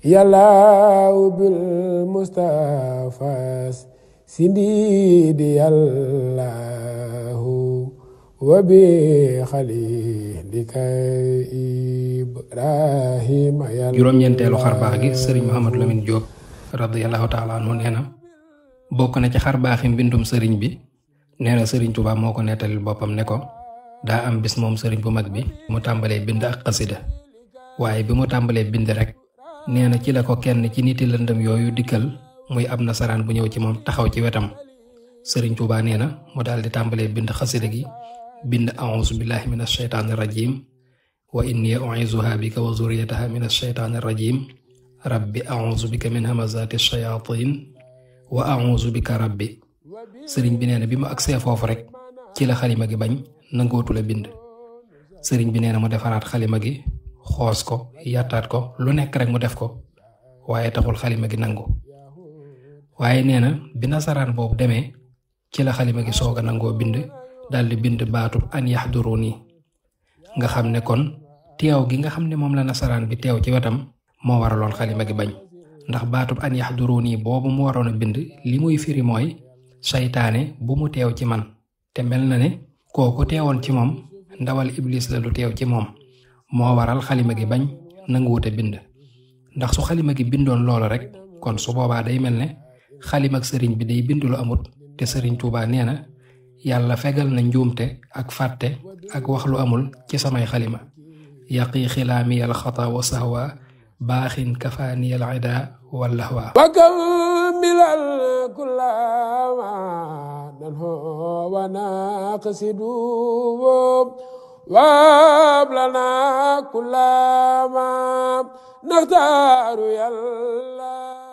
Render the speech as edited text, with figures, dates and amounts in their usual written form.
يلا بالمصطفى سنديد يالله وبخليلك إبراهيم يالله. juróom-ñeenteelu xarbaax gi sëriñ Mouhamadou Lamine Diop radiyallahu taala anhu nee na bokk na ci xarbaaxi mbindum sëriñ bi. nee na sëriñ Tuubaa moo ko nettalil boppam ne ko daa am bis moom sëriñ bu mag bi mu tàmbalee bind ak xasida waaye bi mu tàmbalee bind rek nee na ci la ko kenn ci niti lëndëm yooyu dikkal muy ab nasaraan bu ñëw ci moom taxaw ci wetam. sëriñ Tuubaa nee na mu daal di tàmbalee bind xasida gi bind a'uuzu billahi min ashaytaani rajim wa inni u'iizuha bika wa zurriyataha min ashaytaani rajim rabbi a'uuzu bika min hamazaati shayaatiin wa a'uuzu bika rabbi. sëriñ bi nee na bi mu agsee foofu rek ci la xalima gi bañ nangootu la bind. sëriñ bi nee na mu defaraat xalima gi xoos ko yattaat ko lu nekk rek mu def ko waaye taxul xalima gi nangu. waaye nee na bi nasaraan boobu demee ci la xalima gi soog a nangoo bind daldi bind baatub an yahduruni nga xam ne kon teew gi nga xam ne moom la nasaraan bi teew ci wetam moo waraloon xalima gi bañ. ndax baatub an yahduruni boobu mu waroon a bind li muy firi mooy saytaane bu mu teew ci man, te mel na ne kooku teewoon ci moom ndawal iblis la lu teew ci moom moo waral xalima gi bañ nanguwute bind. ndax su xalima gi bindoon loolu rek kon su boobaa day mel ne xalima ak sëriñ bi day bind lu amut, te sëriñ Tuubaa nee na yàlla fegal na njuumte ak fàtte ak wax lu amul ci samay xalima. yaqi xilaami al xata wa sahwa baaxin kafaani al ida wallahwa. وكمل كل ما ننهو ونقصد وابلنا كل ما نختار يلا.